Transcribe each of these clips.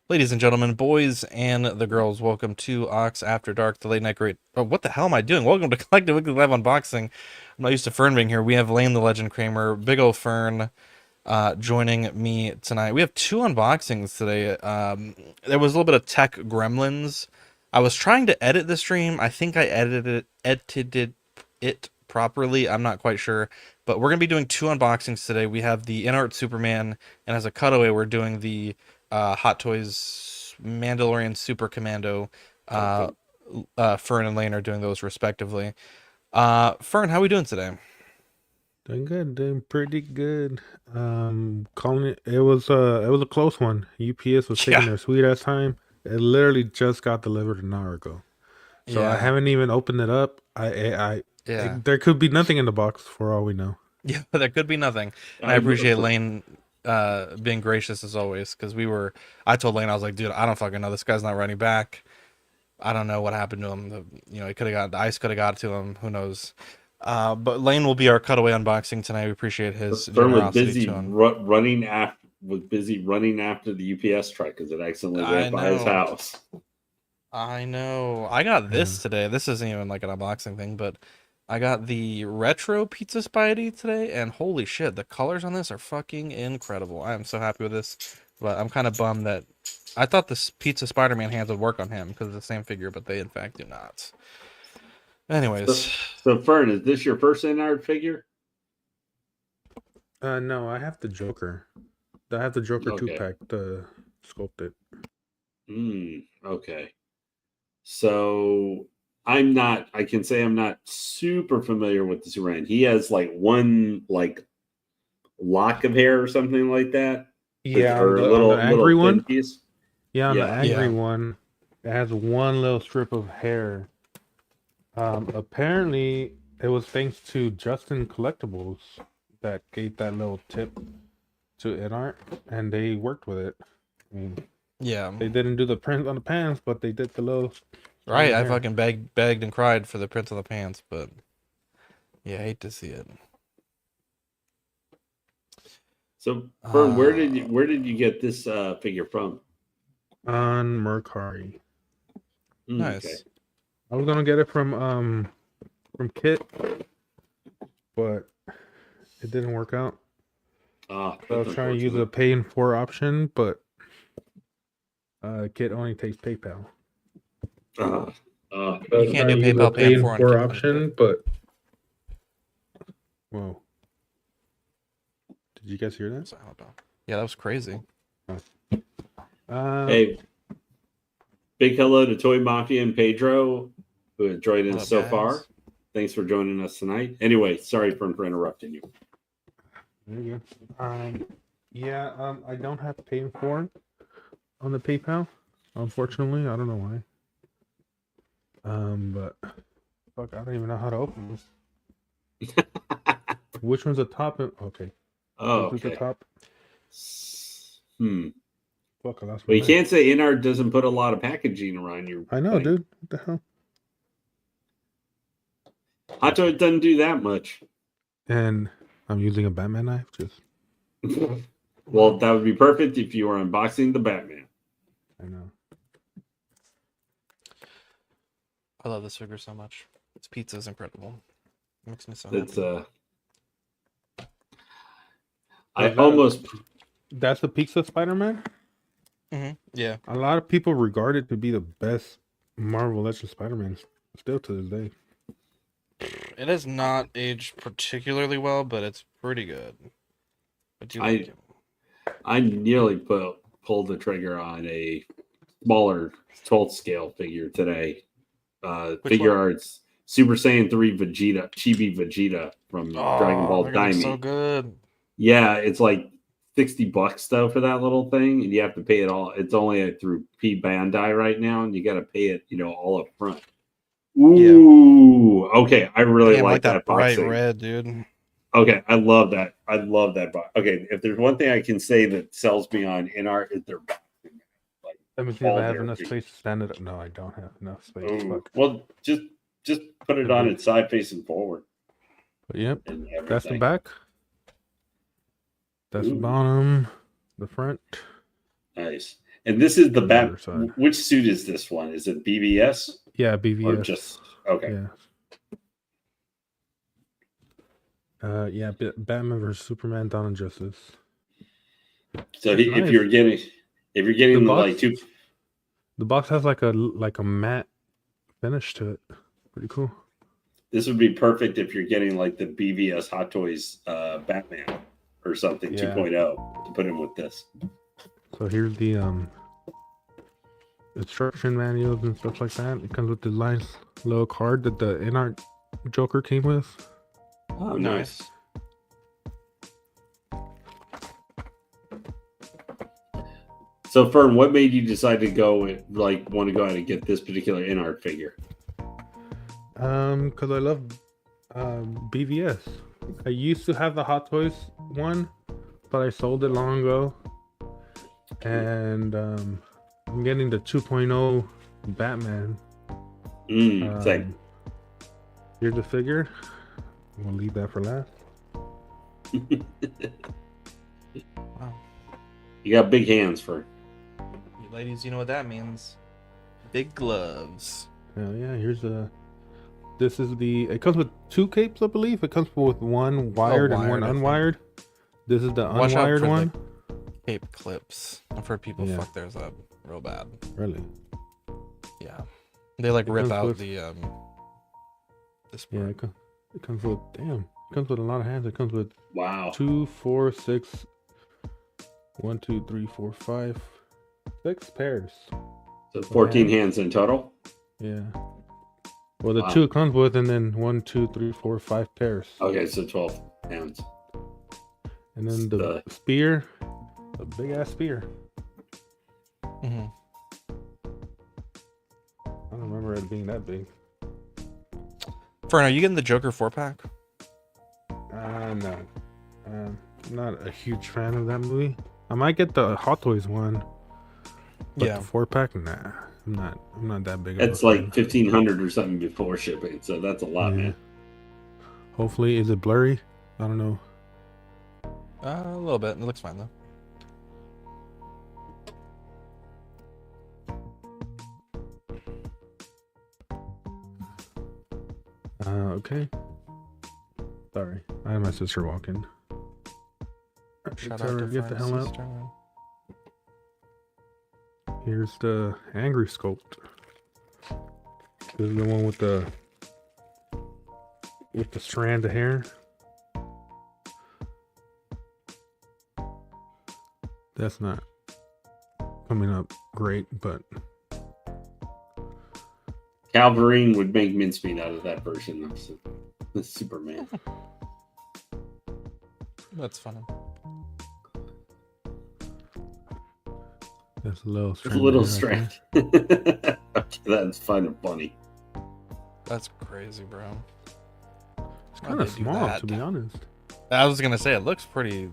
Ladies and gentlemen, boys and the girls, welcome to Ox After Dark, the late night great. Oh, what the hell am I doing? Welcome to Collective Weekly Live Unboxing. I'm not used to Fern being here. We have Lane the Legend Kramer, Big Ol' Fern, joining me tonight. We have two unboxings today. There was a little bit of tech gremlins. I was trying to edit the stream. I think I edited it properly. I'm not quite sure, but we're gonna be doing two unboxings today. We have the Inart Superman, and as a cutaway, we're doing the Hot Toys Mandalorian Super Commando. Uh, Okay. Fern and Lane are doing those respectively. Fern, how are we doing today? Doing good, doing pretty good. Calling it was a close one. UPS was taking Yeah, their sweet ass time. It literally just got delivered an hour ago, so I yeah, haven't even opened it up. yeah. There could be nothing in the box for all we know. Yeah, that could be nothing. And I I appreciate Lane being gracious as always because I told Lane, I was like, dude, I don't fucking know. This guy's not running back. I don't know what happened to him. He could have got the ice could have got to him. Who knows? But Lane will be our cutaway unboxing tonight. We appreciate his Fern generosity to him. was busy running after the UPS truck because it accidentally I went by his know. house. I know. I got Yeah. this today. This isn't even like an unboxing thing, but I got the retro Pizza Spidey today, and holy shit, the colors on this are fucking incredible. I am so happy with this, but I'm kind of bummed that I thought this Pizza Spider-Man hands would work on him because it's the same figure, but they in fact do not. So, Anyways, so Fern, is this your first Inart figure? No, I have the Joker. I have the Joker two Okay. pack, the sculpted. Okay. So I can say I'm not super familiar with the Superman. He has like one like lock of hair or something like that. Like Yeah, on or a the angry little thin one. piece. Yeah, on the Yeah. angry yeah, one, it has one little strip of hair. Apparently, it was thanks to Justin Collectibles that gave that little tip to InArt, and they worked with it. I mean, yeah. they didn't do the print on the pants, but they did the little strand Right, of I hair. fucking begged and cried for the Prince of the Pants, but yeah, I hate to see it. So Fern, Uh, where did you get this figure from? On Mercari. Okay. nice. I was gonna get it from Kit, but it didn't work out. So I That's was trying to use unfortunate. a pay in 4 option, but Kit only takes PayPal. Uh, So I You was can't trying do to use a PayPal pay pay in in four on 4 Kit. option, but whoa, did you guys hear that? So, hold on. Yeah, that was crazy. Uh, hey, big hello to Toy Mafia and Pedro, who have joined What us up, so far. guys? Thanks for joining us tonight. Anyway, sorry for interrupting you. there you go. Yeah, I don't have pay in 4 on the PayPal, unfortunately. I don't know why. But fuck, I don't even know how to open this. Which one's the top? Okay, Oh, this is the okay. top. Hmm. Fuck, I lost my Well, you knife. can't say Inart doesn't put a lot of packaging around your I know, thing. dude. What the hell? Hot Okay. Toy doesn't do that much. And I'm using a Batman knife. Just Well, that would be perfect if you were unboxing the Batman. I know. I love this figure so much. This pizza is incredible. It makes me so It's happy. So I is that almost that's the Pizza Spider-Man? Yeah, A lot of people regard it to be the best Marvel Legends Spider-Man still to this day. it has not aged particularly well, but it's pretty good. I do like I him. I nearly pulled the trigger on a smaller 12th scale figure today. Which Figure one? arts Super Saiyan 3 Vegeta, Chibi Vegeta from Dragon Oh, Ball they're gonna look so Daimi. good. Yeah, it's like $60 though for that little thing, and you have to pay it all. It's only through P Bandai right now, and you got to pay it, all up front. Yeah. Ooh, okay, I really Damn, I like like that that bright boxing. red, dude. Okay, I love that. I love that box. Okay, if there's one thing I can say that sells me on Inart is their boxing. Like Let me see if I all have their enough feet. space to stand it up. No, I don't have enough space. Oh, Fuck. well, just put it Could on be. its side facing forward But yep, and that's the everything. back. That's the Ooh, bottom. The front. nice. And this is the on Bat. other side. Which suit is this one? Is it BVS Yeah, or BVS. just okay? Yeah. Batman versus Superman: Dawn of Justice. So It's if nice. you're getting the box, like two, the box has like a matte finish to it. Pretty cool. this would be perfect if you're getting like the BVS Hot Toys Batman or something 2.0 to put in with this. So here's the instruction manuals and stuff like that. It comes with the nice little card that the Inart Joker came with. Oh, nice. So, Fern, what made you decide to want to go out and get this particular Inart figure? Because I love BVS. I used to have the Hot Toys one, but I sold it long ago. And I'm getting the 2.0 Batman. Same. Here's the figure. We'll leave that for last. Wow. You got big hands, Fern. You ladies, you know what that means. Big gloves. Hell yeah, here's a... This is the... It comes with 2 capes, I believe. It comes with one wired and one unwired. This is the unwired one. Cape clips. I've heard people fuck theirs up real bad. Really? Yeah. They like rip out the this part. Yeah, it comes with it comes with a lot of hands. It comes with 2, 4, 6, 1, 2, 3, 4, 5, 6 pairs. So 14 hands in total? Yeah. Well, the 2 it comes with, and then 1, 2, 3, 4, 5 pairs. Okay, so 12 hands. And then the spear, a big ass spear. Mm-hmm. I don't remember it being that big. Fern, are you getting the Joker 4-pack? No. I'm not a huge fan of that movie. I might get the Hot Toys one. But the 4-pack, nah. I'm not that big of a fan. It's like 1,500 or something before shipping, so that's a lot, man. Hopefully, is it blurry? I don't know. A little bit. It looks fine though. Okay. Sorry, I had my sister walking. Shout Tell out her to to get the hell sister. out. Here's the angry sculpt. This is the one with the strand of hair. That's not coming up great, but Calverine would make mincemeat out of that version of the Superman. That's funny. That's a little strand. It's a little strand. Okay, that's kind of funny. That's crazy, bro. It's kind of small, to be honest. I was gonna say it looks pretty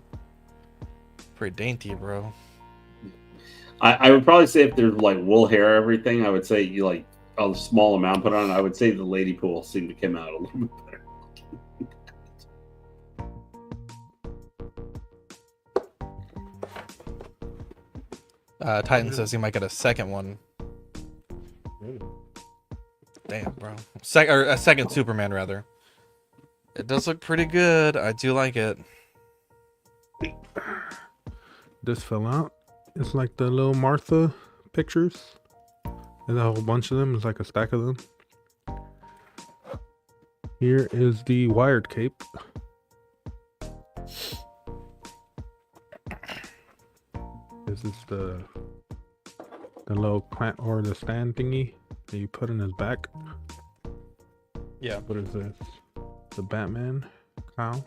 dainty, bro. I would probably say if there's like wool hair, everything, I would say you like a small amount put on. I would say the lady pool seemed to come out a little bit better. Titan says he might get a second one. Really? Damn, bro. A second Superman, rather. It does look pretty good. I do like it. This fell out. It's like the little Martha pictures. There's a whole bunch of them. It's like a stack of them. Here is the wired cape. This is the little clamp or the stand thingy that you put in his back. Yeah. What is this? The Batman cow.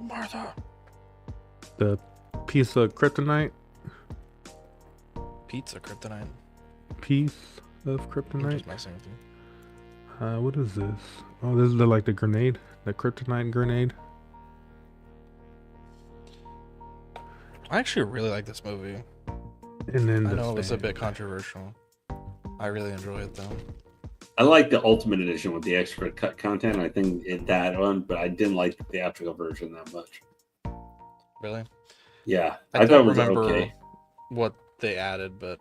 Martha. The piece of kryptonite. Pizza kryptonite. Piece of I'm kryptonite. just messing with you. What is this? Oh, this is the grenade, the kryptonite grenade. I actually really like this movie. And then I know it was a bit controversial. I really enjoy it though. I like the Ultimate Edition with the extra cut content. I think that one, but I didn't like the theatrical version that much. Really? Yeah, I I thought it don't was remember okay. what they added, but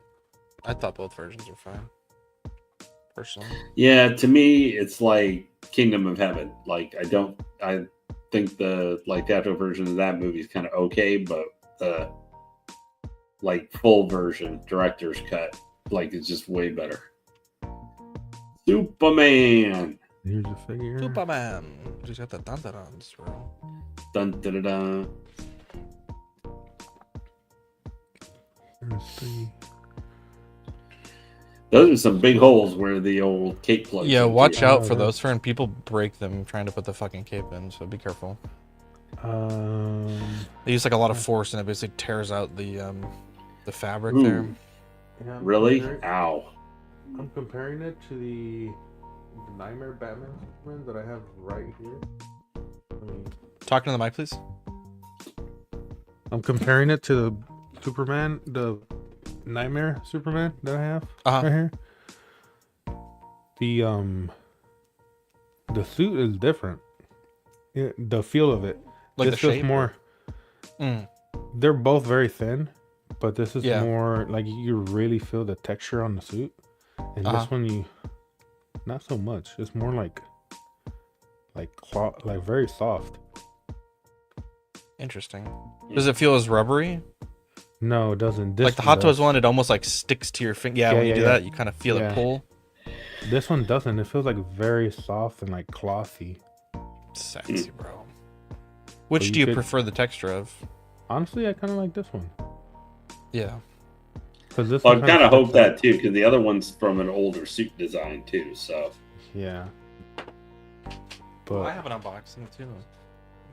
I thought both versions were fine. Personally. Yeah, to me, it's like Kingdom of Heaven. Like I think the theatrical version of that movie is kind of okay, but the like full version, director's cut, like it's just way better. Superman. Here's a figure. Superman. Just got the dun-dun-duns, bro. Dun dun dun. Dun. Let's see. Those are some big holes where the old cape plugs. Yeah, into. watch out Oh, for yeah. those, Fern. People break them trying to put the fucking cape in, so be careful. They use like a lot of force, and it basically tears out the fabric Ooh. there. Yeah, Really? Ow. I'm comparing it to the Nightmare Batman Superman that I have right here. Talking to the mic, please. I'm comparing it to the Superman, the Nightmare Superman that I have Uh-huh. right here. The suit is different. The feel of it. Like this the feels shape? more. They're both very thin, but this is more like you really feel the texture on the suit, and this one you not so much. It's more like very soft. Interesting. Does it feel as rubbery? No, it doesn't. This Like the Hot Toys one, it almost like sticks to your finger. Yeah, when you do that, you kind of feel it pull. This one doesn't. It feels like very soft and like clothy. Sexy, bro. Which do you prefer the texture of? Honestly, I kind of like this one. Yeah. Because this. Well, one I kind of sticks hope that too, because the other one's from an older suit design too. So. Yeah. But I have an unboxing too.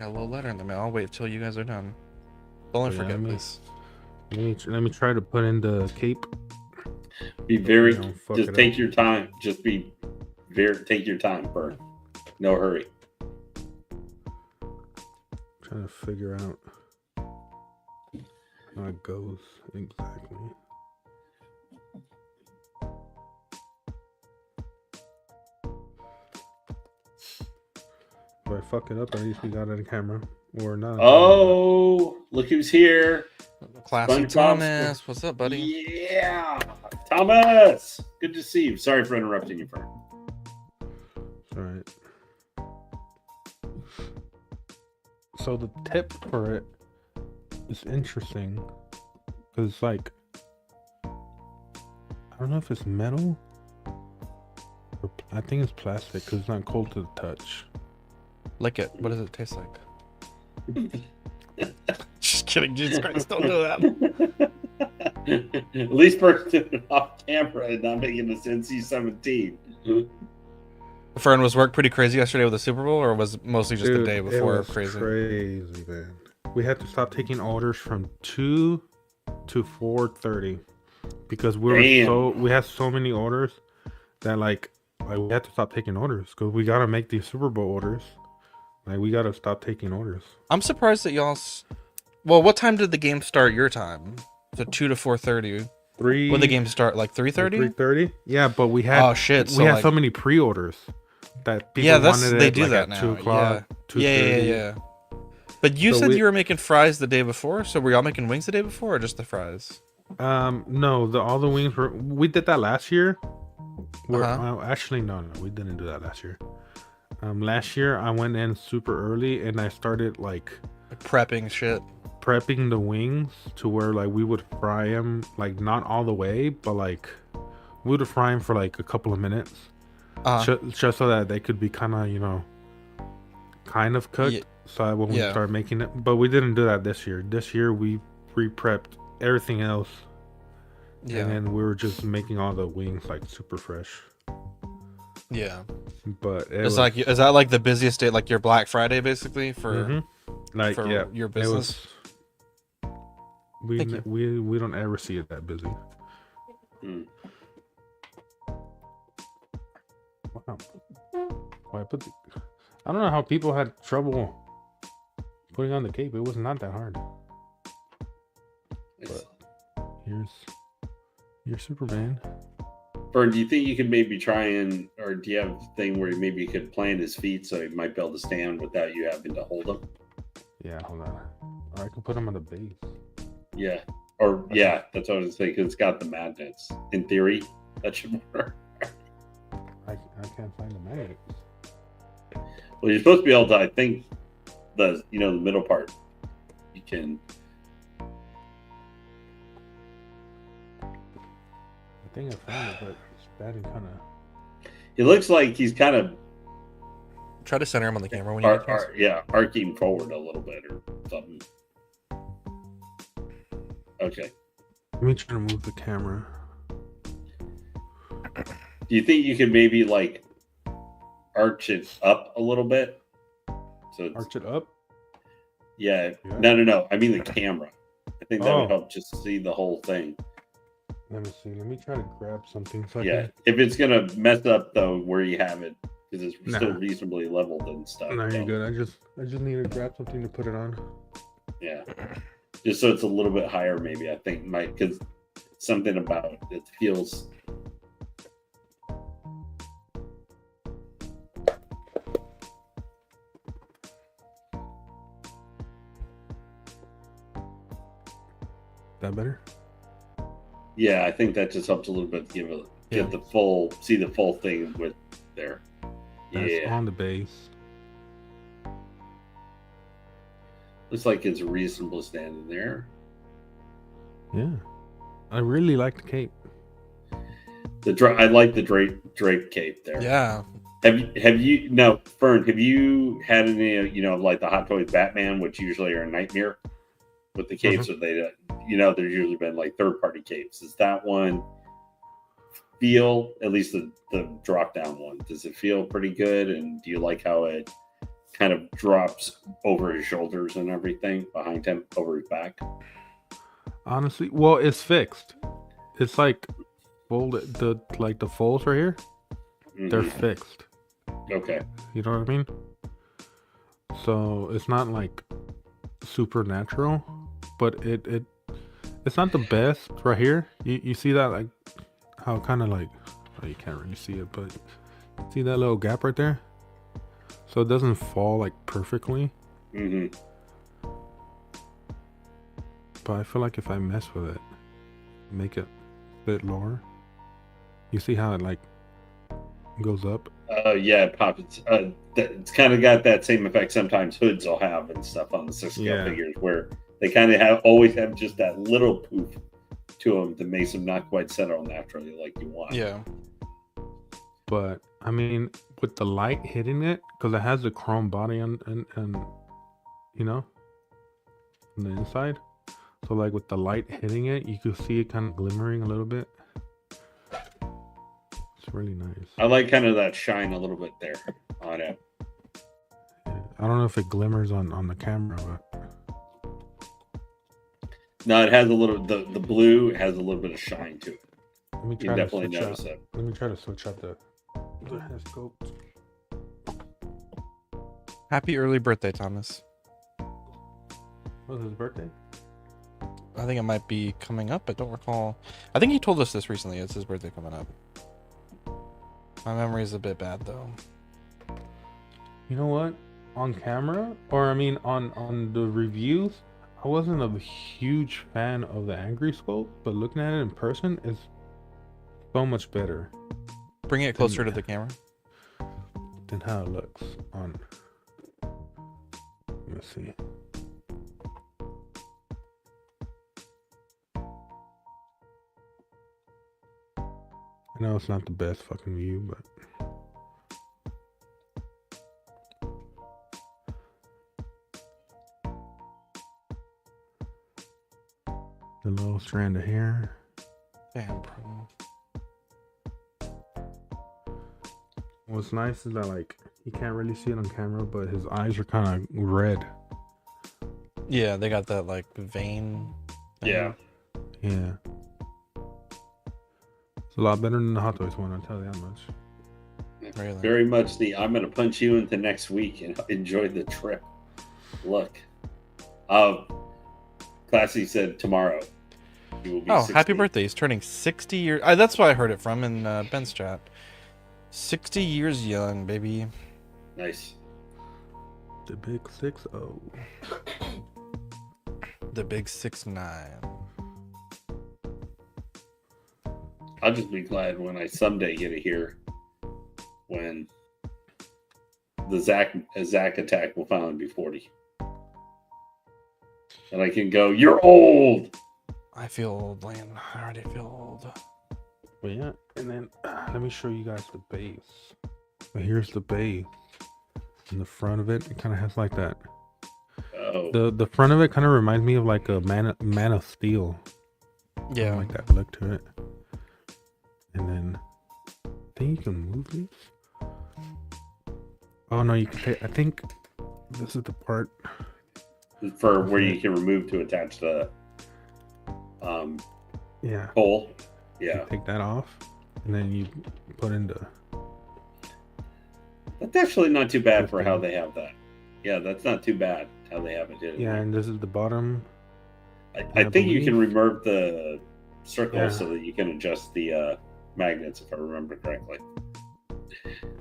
Got a little letter in the mail. I'll wait till you guys are done. Don't forget, please. Let me try to put in the cape. Be very. Just take your time. Just be very. Take your time, Bert. No hurry. Trying to figure out how it goes exactly. If I fuck it up, at least we got it on camera. Or not. Oh, look who's here. Classy Thomas. What's up, buddy? Yeah. Thomas. Good to see you. Sorry for interrupting you, Fern. All right. So the tip for it is interesting. Because it's like, I don't know if it's metal. Or I think it's plastic because it's not cold to the touch. Lick it. What does it taste like? Just kidding. Jesus Christ, don't do that. At least first doing it off camera and not making this NC-17. Fern, was work pretty crazy yesterday with the Super Bowl, or was it mostly just the day before it was crazy? Crazy, man. We had to stop taking orders from 2 to 4:30 because we had so many orders that like we had to stop taking orders because we gotta make these Super Bowl orders. Like we gotta stop taking orders. I'm surprised that y'all. Well, what time did the game start? Your time? So 2 to 4:30. When did the game start? Like 3:30? 3:30. Yeah, but we had So we had so many pre-orders that people wanted they it do like that at now. 2 o'clock. Yeah. But you said you were making fries the day before, so were y'all making wings the day before, or just the fries? No, all the wings were. We did that last year. Actually, no, we didn't do that last year. Last year I went in super early and I started like prepping the wings to where like we would fry them like not all the way, but like we would fry them for like a couple of minutes, just so that they could be kind of cooked. So when we start making it, but we didn't do that this year. This year we pre-prepped everything else, and then we were just making all the wings like super fresh. Yeah, but is that like the busiest day, like your Black Friday, basically for your business? We don't ever see it that busy. Wow. I don't know how people had trouble putting on the cape. It was not that hard. But here's your Superman. Or do you think you could maybe or do you have a thing where maybe you could plant his feet so he might be able to stand without you having to hold him? Yeah, hold on. Or I could put him on the base. Yeah. Or yeah, that's what I was thinking. It's got the magnets. In theory, that should work. I can't find the magnets. Well, you're supposed to be able to. I think the middle part. You can. I think I found it, but it's bad and kind of. It looks like he's kind of Try to center him on the camera when you get a chance. arcing forward a little bit or something. Okay. Let me try to move the camera. Do you think you could maybe like arch it up a little bit? So Arch it up? Yeah. Yeah. No. I mean the camera. I think that would help just see the whole thing. Let me see. Let me try to grab something. So Yeah. If it's gonna mess up though where you have it, because it's still reasonably leveled and stuff. No, you're good. I just need to grab something to put it on. Yeah. Just so it's a little bit higher, maybe. I think because something about it feels. That better? Yeah, I think that just helps a little bit to get the full thing with there. That's on the base. Looks like it's reasonable standing there. Yeah, I really like the cape. I like the drape cape there. Yeah. Have you no Fern? Have you had any like the Hot Toys Batman, which usually are a nightmare with the capes? Or there's usually been like third-party capes. Does that one feel, at least the drop-down one, does it feel pretty good? And do you like how it kind of drops over his shoulders and everything behind him, over his back? Honestly, well, it's fixed. It's like folded. The folds right here, they're fixed. Okay. You know what I mean? So it's not like supernatural, but it's not the best right here. You see that, like how kind of like, oh, you can't really see it, but see that little gap right there? So it doesn't fall like perfectly. But I feel like if I mess with it, make it a bit lower, you see how it like goes up? Yeah, it pops. It's kind of got that same effect sometimes hoods will have and stuff on the 6-scale figures, where they kind of always have just that little poof to them that makes them not quite settle naturally like you want. Yeah. But I mean, with the light hitting it, because it has the chrome body and you know, on the inside. So like with the light hitting it, you can see it kind of glimmering a little bit. It's really nice. I like kind of that shine a little bit there on it. Yeah, I don't know if it glimmers on the camera, but no, it has a little. The blue has a little bit of shine to it. Let me try you definitely notice it. Let me try to switch out the head scope. Happy early birthday, Thomas. Was his birthday? I think it might be coming up. I don't recall. I think he told us this recently. It's his birthday coming up. My memory is a bit bad, though. You know what? On camera, or I mean on the reviews, I wasn't a huge fan of the Angry Sculpt, but looking at it in person is so much better. Bring it closer to the camera. Than how it looks on. Let's see. I know it's not the best fucking view, but the little strand of hair. Damn, bro. What's nice is that like you can't really see it on camera, but his eyes are kind of red. Yeah, they got that like vein thing. Yeah. Yeah. It's a lot better than the Hot Toys one, I'll tell you that much. Really? Very much I'm going to punch you into next week and enjoy the trip. Look. Classy said tomorrow. He will be 60. Happy birthday. He's turning 60 years. That's where I heard it from in Ben's chat. 60 years young, baby. Nice. The big 6-0. The big 6'9". I'll just be glad when I someday get to hear when the Zach attack will finally be 40. And I can go, you're old! I feel old, Lane. I already feel old. But yeah, and then let me show you guys the base. But here's the base. In the front of it, it kind of has like that. Oh. The front of it kind of reminds me of like a Man of Steel. Yeah. Like that look to it. And then I think you can move these. Oh no, you can take. I think this is the part For where you can remove to attach the yeah pole. You Yeah. take that off, and then you put in the. That's actually not too bad for how they have that. Yeah, that's not too bad how they have it. Yeah, and this is the bottom. I think you believe. can remove the circle Yeah. so that you can adjust the magnets, if I remember correctly.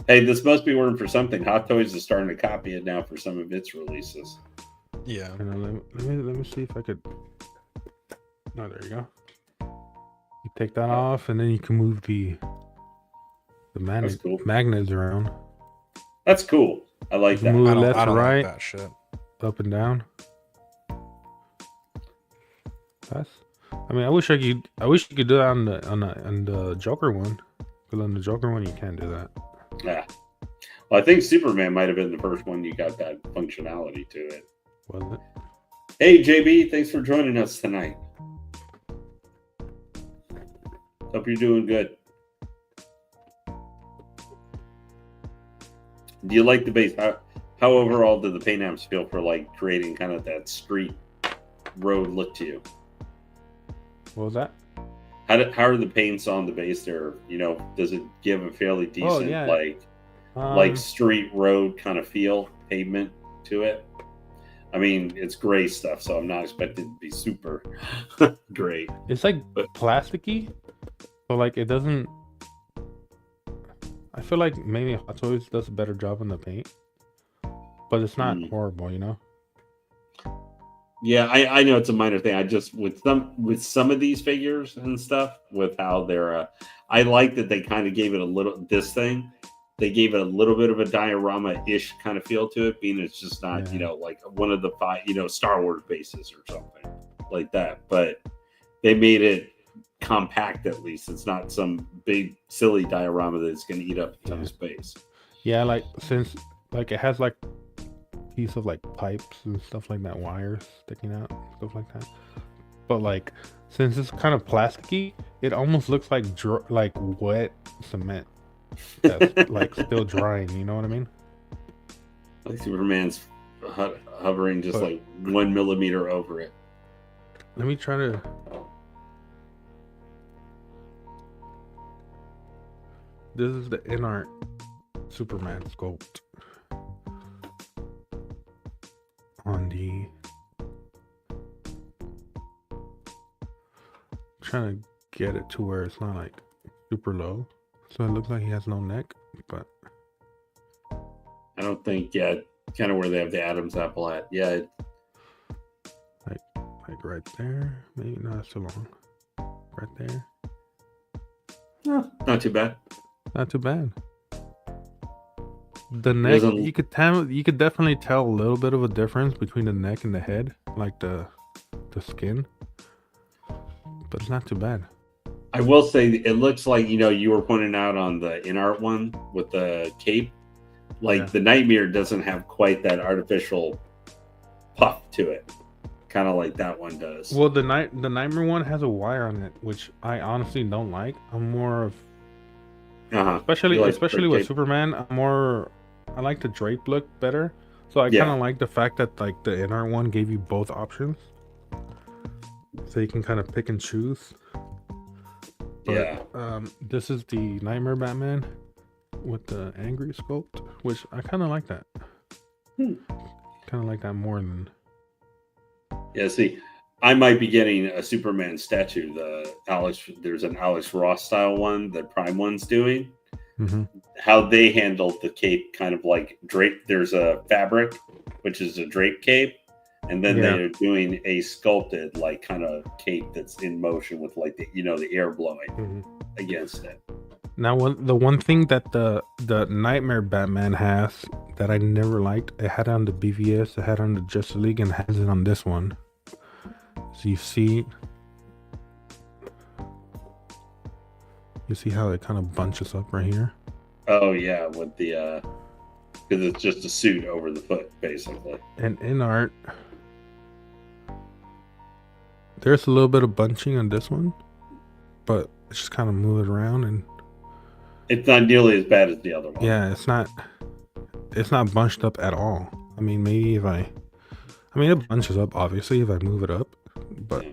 Hey, this must be working for something. Hot Toys is starting to copy it now for some of its releases. Yeah. And let me see if I could. Oh, there you go. You take that off, and then you can move the That's cool. magnets around. That's cool. I like You can that. move I don't, left I to don't right, like that shit. up and down. That's. I mean, I wish you could do that on the Joker one, but on the Joker one you can't do that. Yeah. Well, I think Superman might have been the first one you got that functionality to it. Was it? Hey, JB, thanks for joining us tonight. Hope you're doing good. Do you like the base? How overall did the paint apps feel for like creating kind of that street road look to you? What was that? How are the paints on the base there? You know, does it give a fairly decent yeah. like street road kind of feel, pavement to it? I mean, it's gray stuff, so I'm not expecting it to be super great. It's like plasticky, so like it doesn't. I feel like maybe Hot Toys does a better job on the paint, but it's not horrible, you know. Yeah, I know it's a minor thing. I just with some of these figures and stuff, with how they're, I like that they kind of gave it a little. This thing, they gave it a little bit of a diorama-ish kind of feel to it, being it's just not like one of the 5 Star Wars bases or something like that. But they made it compact, at least. It's not some big silly diorama that's going to eat up a ton of space. Yeah, like since like it has like piece of like pipes and stuff like that, wires sticking out, stuff like that. But like since it's kind of plasticky, it almost looks like like wet cement that's like still drying. You know what I mean? Like Superman's hovering just like 1 millimeter over it. Let me try to. This is the Inart Superman sculpt on the. Trying to get it to where it's not like super low, so it looks like he has no neck. But I don't think kind of where they have the Adam's apple at. Yeah, like right there, maybe not so long. Right there. No, not too bad. Not too bad. The neck, you could definitely tell a little bit of a difference between the neck and the head, like the skin. But it's not too bad. I will say it looks like you were pointing out on the Inart one with the cape, like the Nightmare doesn't have quite that artificial puff to it, kind of like that one does. Well, the Nightmare one has a wire on it, which I honestly don't like. I'm more of especially with Superman, I like the drape look better. So I kind of like the fact that like the Inart one gave you both options, so you can kind of pick and choose. But, this is the Nightmare Batman with the angry sculpt, which I kind of like that. Kind of like that more than. Yeah, see, I might be getting a Superman statue. There's an Alex Ross style one that Prime One's doing. Mm-hmm. How they handled the cape, kind of like drape. There's a fabric, which is a drape cape, and then Yeah. they are doing a sculpted like kind of cape that's in motion with like the the air blowing against it. Now, the one thing that the Nightmare Batman has that I never liked, it had it on the BVS, it had it on the Justice League, and has it on this one. So you see how it kind of bunches up right here. Oh yeah, with the because it's just a suit over the foot basically. And in art, there's a little bit of bunching on this one, but it's just kind of move it around, and it's not nearly as bad as the other one. Yeah, it's not bunched up at all. I mean, maybe if it bunches up obviously if I move it up, but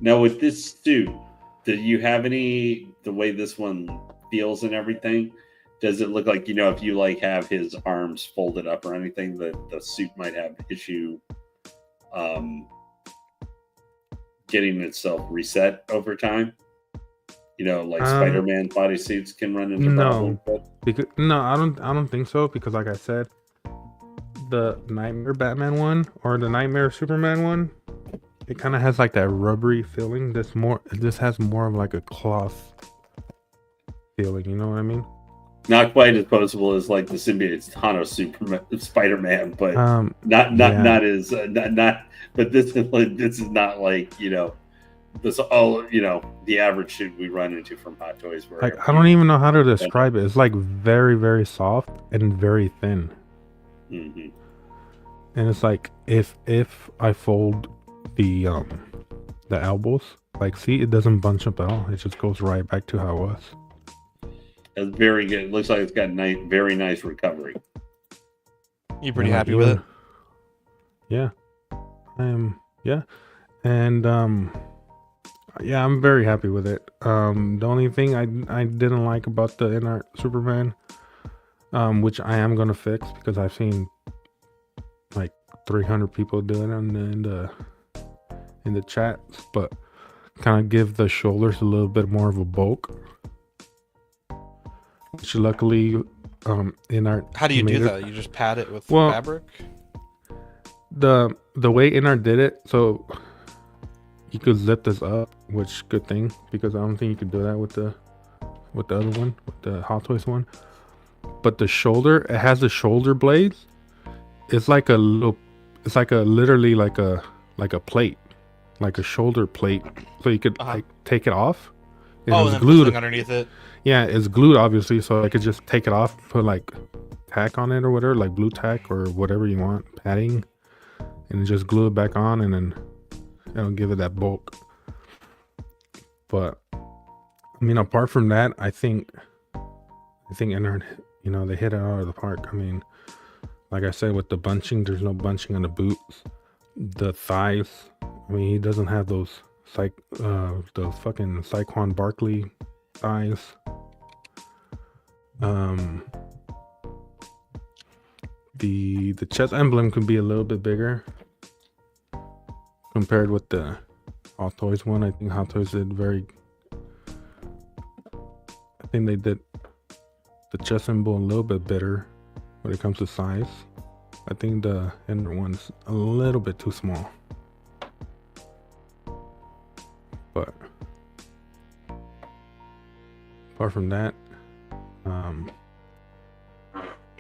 now with this suit, do you have the way this one feels and everything? Does it look like, if you like have his arms folded up or anything, that the suit might have issue getting itself reset over time? Like Spider-Man bodysuits can run into problems. No, I don't think so, because like I said, the Nightmare Batman one or the Nightmare Superman one, it kind of has like that rubbery feeling. This has more of like a cloth feeling, you know what I mean? Not quite as posable as like the symbiote Thanos Spider-Man, but not as not. But this is not like this all the average suit we run into from Hot Toys. Where like I don't even know how to describe it. It's like very, very soft and very thin. Mm-hmm. And it's like if I fold the elbows, like see, it doesn't bunch up at all. It just goes right back to how it was. That's very good. It looks like it's got very nice recovery. You pretty happy with it? Yeah, I am. Yeah, and yeah, I'm very happy with it. The only thing I didn't like about the Inart Superman, which I am gonna fix because I've seen like 300 people do it in the chats, but kind of give the shoulders a little bit more of a bulk. Which luckily, Inart. How do you do that? You just pad it with fabric? The way Inart did it, so you could zip this up, which good thing, because I don't think you could do that with the other one, with the Hot Toys one. But the shoulder, it has the shoulder blades. It's like literally like a plate, like a shoulder plate, so you could like take it off. And and then glued underneath it. Yeah, it's glued obviously, so I could just take it off, put like tack on it or whatever, like blue tack or whatever you want, padding, and just glue it back on, and then it'll give it that bulk. But I mean, apart from that, I think Inart, they hit it out of the park. I mean, like I said, with the bunching, there's no bunching on the boots, the thighs. I mean, he doesn't have those the fucking Saquon Barkley thighs. The chest emblem could be a little bit bigger compared with the Hot Toys one. I think Hot Toys did I think they did the chest symbol a little bit better when it comes to size. I think the inner one's a little bit too small. But apart from that,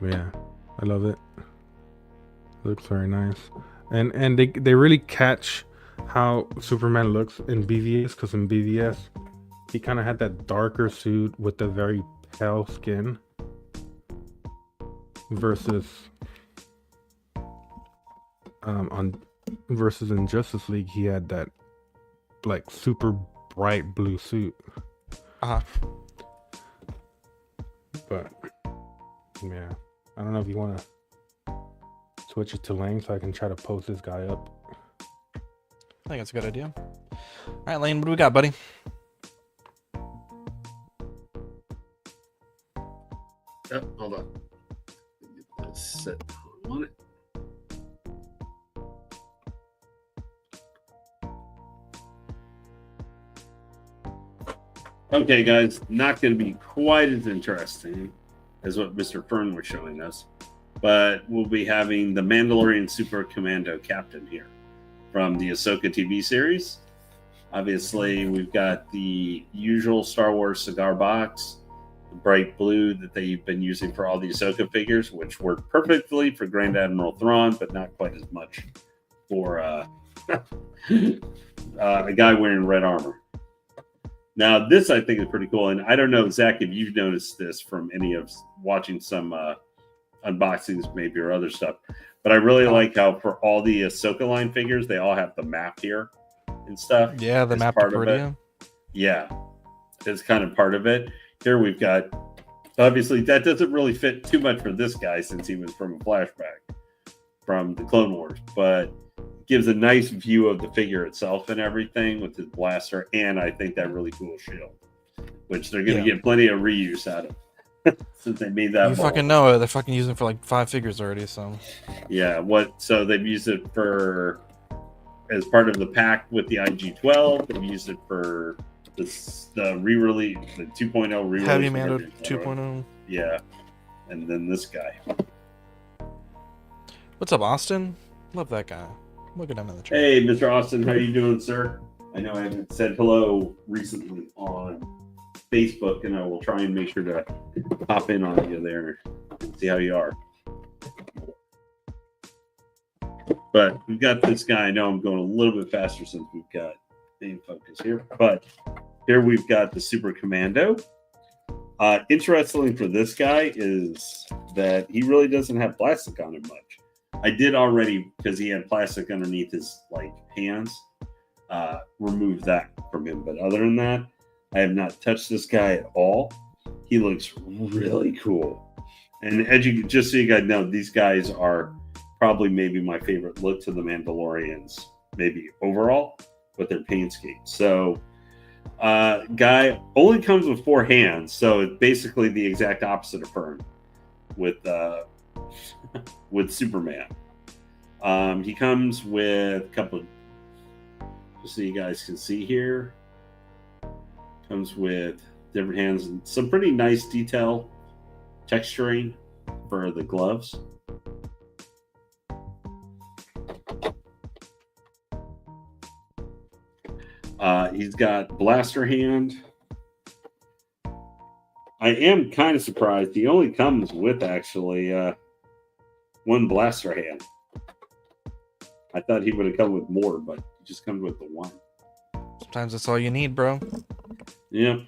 yeah, I love it. Looks very nice, and they really catch how Superman looks in BVS, because in BVS he kind of had that darker suit with the very pale skin versus in Justice League he had that like super bright blue suit. But yeah, I don't know if you want to switch it to Lane so I can try to post this guy up. I think that's a good idea. All right, Lane, what do we got, buddy? Yep, hold on. Let's set on it. Okay, guys, not going to be quite as interesting as what Mr. Fern was showing us. but we'll be having the Mandalorian Super Commando Captain here from the Ahsoka TV series. Obviously, we've got the usual Star Wars cigar box, the bright blue that they've been using for all the Ahsoka figures, which work perfectly for Grand Admiral Thrawn, but not quite as much for a guy wearing red armor. Now, this I think is pretty cool, and I don't know, Zach, if you've noticed this from any of watching some unboxings, maybe, or other stuff, but I really like how for all the Ahsoka line figures, they all have the map here and stuff. Yeah, the map to Peridia. Yeah, it's kind of part of it. Here we've got, obviously, that doesn't really fit too much for this guy since he was from a flashback from the Clone Wars, but gives a nice view of the figure itself and everything with his blaster, and I think that really cool shield, which they're going to get plenty of reuse out of since they made that. You fucking know it. They're fucking using it for like 5 figures already, so. Yeah, so they've used it for as part of the pack with the IG-12. They've used it for the re-release, the 2.0 re-release. Heavy Mando 2.0. Yeah, and then this guy. What's up, Austin? Love that guy. Look at him in the chat. Hey, Mr. Austin, how you doing, sir? I know I haven't said hello recently on Facebook, and I will try and make sure to pop in on you there and see how you are. But we've got this guy. I know I'm going a little bit faster since we've got main focus here, but here we've got the Super Commando. Interestingly for this guy is that he really doesn't have plastic on him much. I did already, because he had plastic underneath his like hands, remove that from him. But other than that, I have not touched this guy at all. He looks really cool. And as you just so you guys know, these guys are probably maybe my favorite look to the Mandalorians, maybe overall, with their paint scheme. So, guy only comes with 4 hands, so it's basically the exact opposite of Fern with with Superman. He comes with a couple, just so you guys can see here, comes with different hands and some pretty nice detail texturing for the gloves. He's got blaster hand. I am kind of surprised he only comes with actually 1 blaster hand. I thought he would have come with more, but he just comes with the 1. Sometimes that's all you need, bro. Yeah.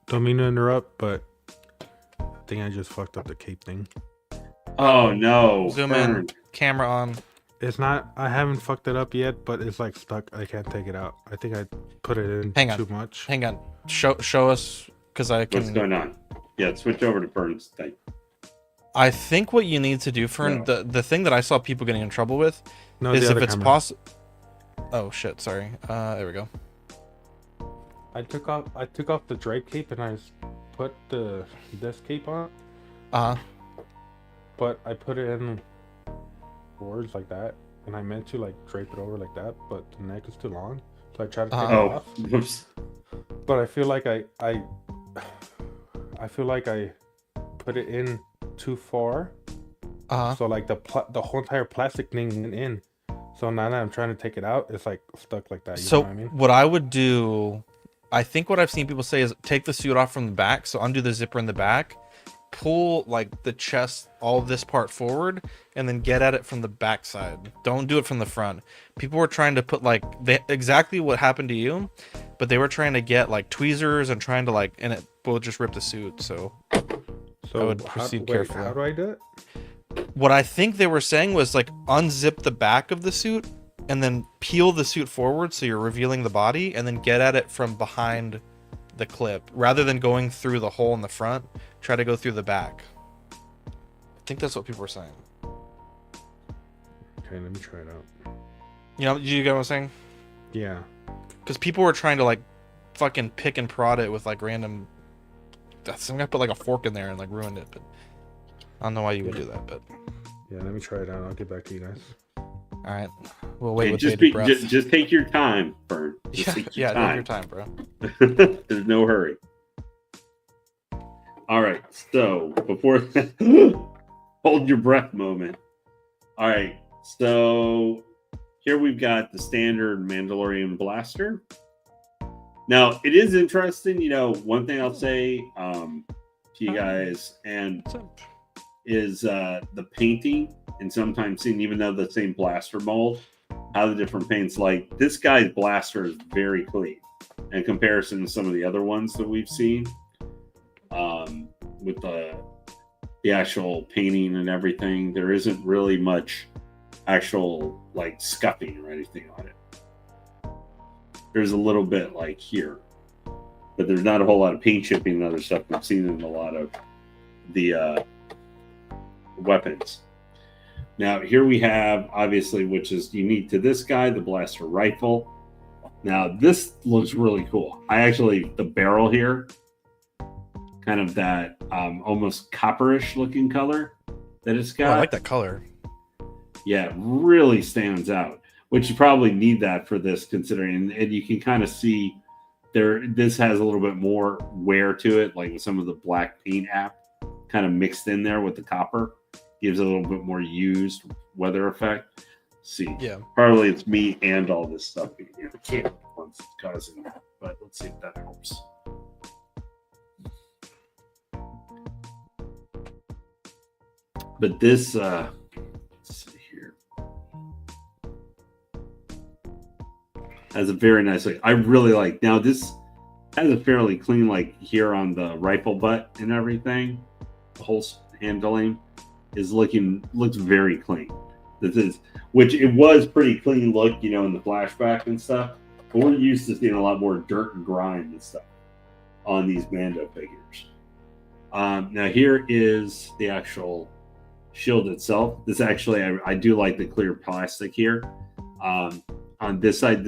Don't mean to interrupt, but I think I just fucked up the cape thing. Oh no! Zoom in, camera on. It's not. I haven't fucked it up yet, but it's like stuck. I can't take it out. I think I put it in too much. Hang on. Show us, because I can. What's going on? Yeah, switch over to Fern's thing. I think what you need to do, Fern, the thing that I saw people getting in trouble with is if it's possible. Oh shit! Sorry. There we go. I took off the drape cape and I put this cape on. But I put it in boards like that, and I meant to like drape it over like that, but the neck is too long, so I tried to take it off. But I feel like I put it in too far. So like the whole entire plastic thing went in. So now that I'm trying to take it out, it's like stuck like that. You know what I mean? What I would do, I think what I've seen people say is take the suit off from the back. So undo the zipper in the back, pull like the chest, all of this part forward, and then get at it from the back side. Don't do it from the front. People were trying to put like exactly what happened to you, but they were trying to get like tweezers and trying to like, and it will just rip the suit. So I would proceed carefully. How do I do it? What I think they were saying was like unzip the back of the suit and then peel the suit forward so you're revealing the body, and then get at it from behind the clip rather than going through the hole in the front. Try to go through the back. I think that's what people were saying. Okay, let me try it out. You get what I'm saying? Yeah. Because people were trying to like fucking pick and prod it with like random. Some guy put like a fork in there and like ruined it, but I don't know why you would do that. But yeah, let me try it out. I'll get back to you guys. All right, we'll wait with just take your time, Bern. Take your time, bro. There's no hurry. All right, so before that, hold your breath moment. All right, so here we've got the standard Mandalorian blaster. Now, it is interesting, one thing I'll say to you guys and is the painting, and sometimes seeing, even though the same blaster mold, how the different paints, like this guy's blaster is very clean in comparison to some of the other ones that we've seen, with the actual painting and everything. There isn't really much actual like scuffing or anything on it. There's a little bit like here, but there's not a whole lot of paint chipping and other stuff we've seen in a lot of the weapons. Now here we have, obviously, which is unique to this guy, the blaster rifle. Now this looks really cool. The barrel here, kind of that almost copperish looking color that it's got. Oh, I like that color. Yeah, it really stands out, which you probably need that for this, considering, and you can kind of see this has a little bit more wear to it, like with some of the black paint app kind of mixed in there with the copper, gives a little bit more used weather effect. Let's see, Yeah, probably it's me and all this stuff being here. Can't once it's causing that, but let's see if that helps. But this, let's see here, has a very nice look. I really like. Now this has a fairly clean, like here on the rifle butt and everything. The whole handling looks very clean. This is, which it was pretty clean look, in the flashback and stuff. But we're used to seeing a lot more dirt and grime and stuff on these Mando figures. Now here is the actual shield itself. This actually, I do like the clear plastic here. On this side,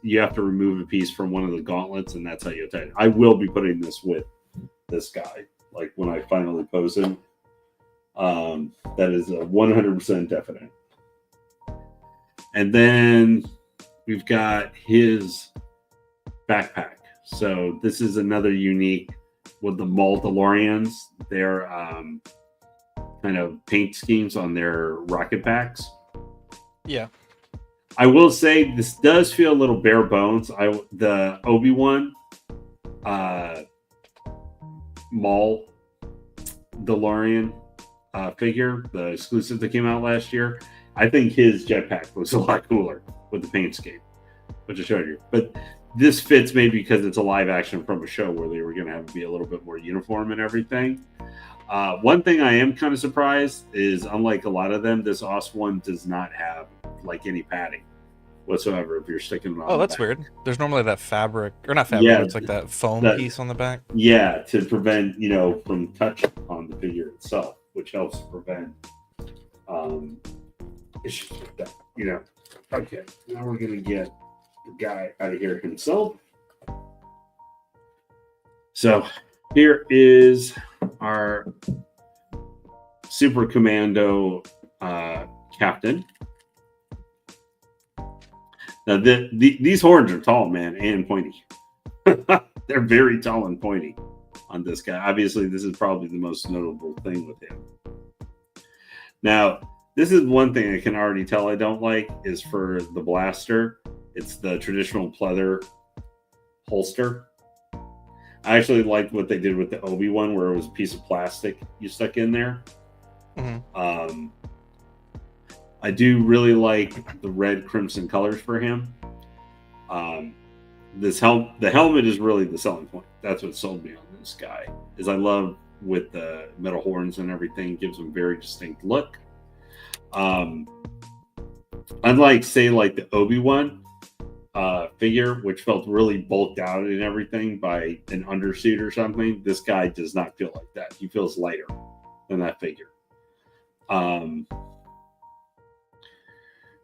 you have to remove a piece from one of the gauntlets, and that's how you attach it. I will be putting this with this guy, like when I finally pose him. That is a 100% definite. And then we've got his backpack. So this is another unique with the Mandalorians. Their kind of paint schemes on their rocket packs. yeah. I will say this does feel a little bare bones. The Obi-Wan Maul DeLorean figure, the exclusive that came out last year, I think his jetpack was a lot cooler with the paint scheme, which I showed you. But this fits maybe because it's a live action from a show where they were going to have to be a little bit more uniform and everything. One thing I am kind of surprised is, unlike a lot of them, this OS one does not have like any padding whatsoever if you're sticking it on. Oh, that's weird. There's normally that fabric, or not fabric, Yeah, it's like that foam piece on the back. Yeah, to prevent, from touch on the figure itself, which helps prevent issues with that, Okay, now we're going to get the guy out of here himself. So here is our Super Commando captain. Now, these horns are tall, man, and pointy. They're very tall and pointy on this guy. Obviously, this is probably the most notable thing with him. Now, this is one thing I can already tell I don't like, is for the blaster. It's the traditional pleather holster. I actually liked what they did with the Obi-Wan, where it was a piece of plastic you stuck in there. Mm-hmm. I do really like the red crimson colors for him. The helmet is really the selling point. That's what sold me on this guy. Is I love with the metal horns and everything, gives him a very distinct look. Unlike, say, like the Obi-Wan figure, which felt really bulked out and everything by an undersuit or something, this guy does not feel like that. He feels lighter than that figure.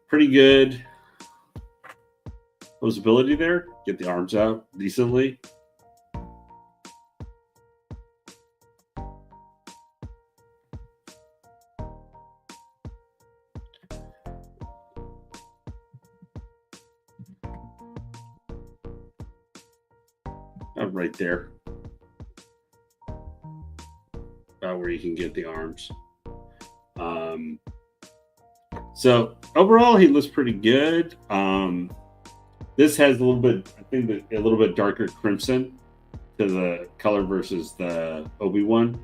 Pretty good posability there. Get the arms out decently. Right there. About where you can get the arms. So overall, he looks pretty good. This has a little bit, I think, a little bit darker crimson to the color versus the Obi-Wan.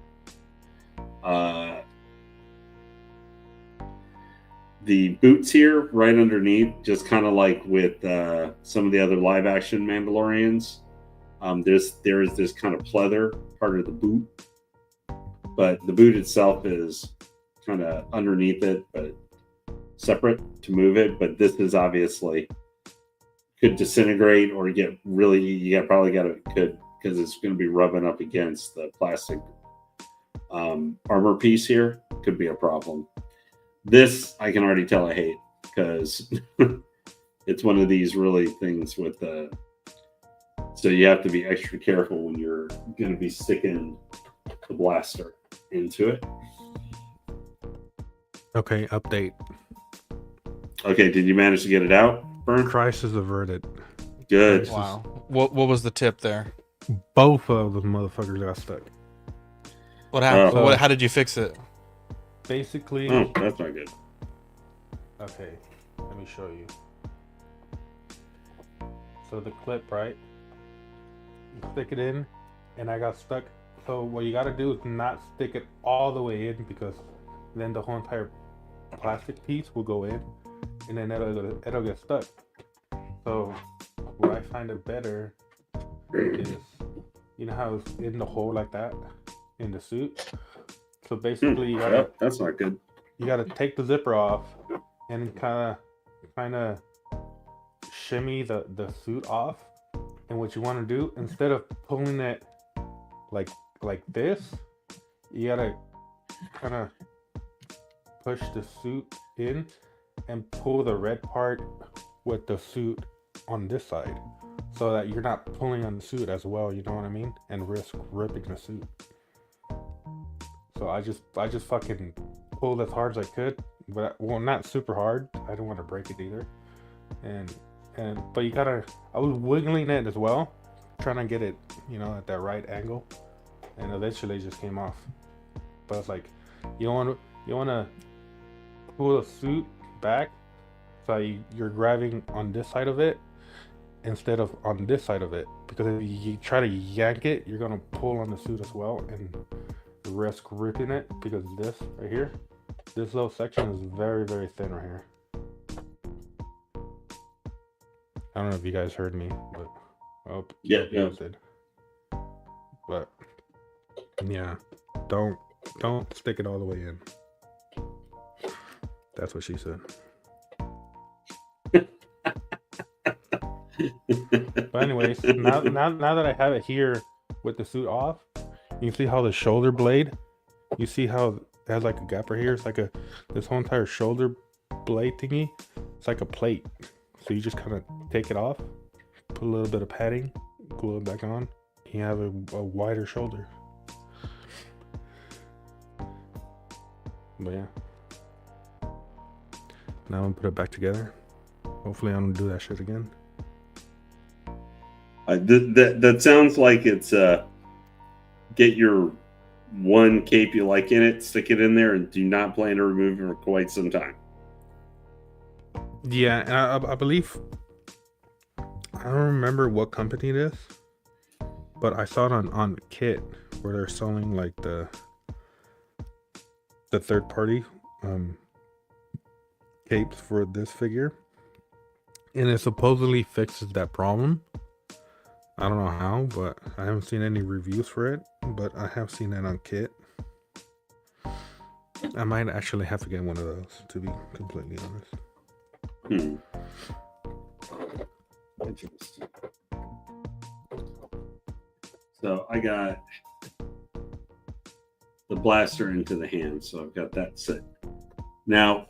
The boots here, right underneath, just kind of like with some of the other live-action Mandalorians. There is this kind of pleather part of the boot, but the boot itself is kind of underneath it, but separate to move it. But this is obviously could disintegrate or get really. Probably got to could because it's going to be rubbing up against the plastic armor piece here. Could be a problem. This I can already tell I hate because it's one of these really things with the. So you have to be extra careful when you're going to be sticking the blaster into it. Okay, update. Okay, did you manage to get it out, Bern? Crisis averted. Good. Wow. What was the tip there? Both of those motherfuckers got stuck. What happened? Oh. How did you fix it? Basically. Oh, that's not good. Okay, let me show you. So the clip, right? You stick it in, and I got stuck. So what you gotta do is not stick it all the way in, because then the whole entire plastic piece will go in, and then it'll get stuck. So what I find it better is, you know how it's in the hole like that in the suit. So basically, you gotta, Yep, that's not good. you gotta take the zipper off and kind of shimmy the suit off. And what you want to do, instead of pulling it like this, you gotta kind of push the suit in and pull the red part with the suit on this side, so that you're not pulling on the suit as well, you know what I mean, and risk ripping the suit. So I just fucking pulled as hard as I could, but well, not super hard. I don't want to break it either. But you gotta. I was wiggling it as well, trying to get it, you know, at that right angle, and eventually it just came off. But it's like, you want to pull the suit back, so you're grabbing on this side of it instead of on this side of it, because if you try to yank it, you're gonna pull on the suit as well and risk ripping it, because this right here, this little section is very, very thin right here. I don't know if you guys heard me, but Yeah. did. But yeah, don't stick it all the way in. That's what she said. But anyways, now that I have it here with the suit off, you can see how the shoulder blade, you see how it has like a gap right here. It's like this whole entire shoulder blade thingy. It's like a plate. So you just kind of take it off, put a little bit of padding, glue it back on. You have a wider shoulder. But yeah. Now I'm gonna put it back together. Hopefully I don't do that shit again. That sounds like it's get your one cape you like in it, stick it in there, and do not plan to remove it for quite some time. Yeah, and I believe, I don't remember what company it is, but I saw it on Kit, where they're selling like the third party capes for this figure, and it supposedly fixes that problem. I don't know how, but I haven't seen any reviews for it, but I have seen it on Kit. I might actually have to get one of those, to be completely honest. Interesting. So I got the blaster into the hand, so I've got that set. Now,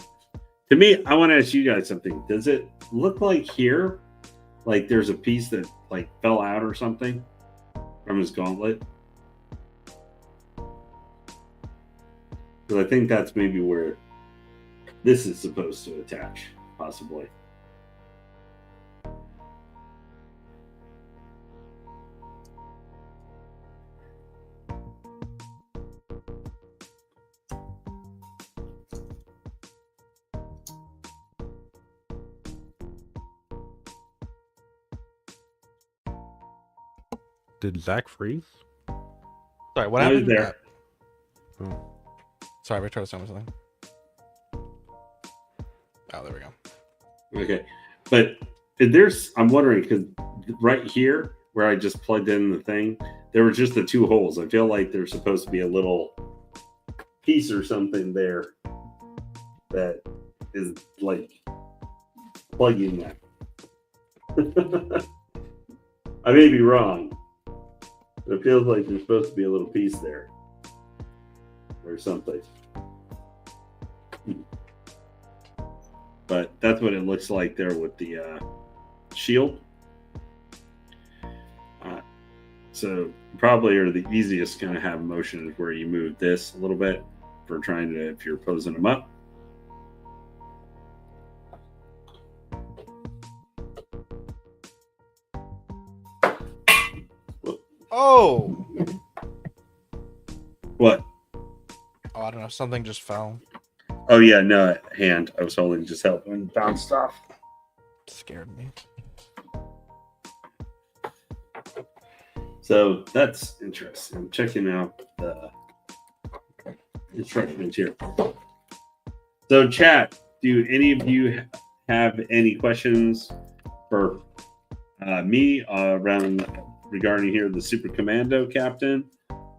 to me, I want to ask you guys something. Does it look like here, like there's a piece that like fell out or something from his gauntlet? Because I think that's maybe where this is supposed to attach, possibly. Did Zach freeze? Sorry, what I was happened? there. Oh. Sorry, we tried to say something. Oh, there we go. Okay, but I'm wondering because right here where I just plugged in the thing, there were just the two holes. I feel like there's supposed to be a little piece or something there that is like plugging that. I may be wrong. But it feels like there's supposed to be a little piece there or something. But that's what it looks like there with the shield. So probably are the easiest kind of have motion is where you move this a little bit for trying to, if you're posing them up. Oh! What? Oh, I don't know. Something just fell. Oh yeah, no, hand. I was holding just helping and bounced off. Scared me. So that's interesting. I'm checking out the instructions here. So chat, do any of you have any questions for me around regarding here the Super Commando Captain,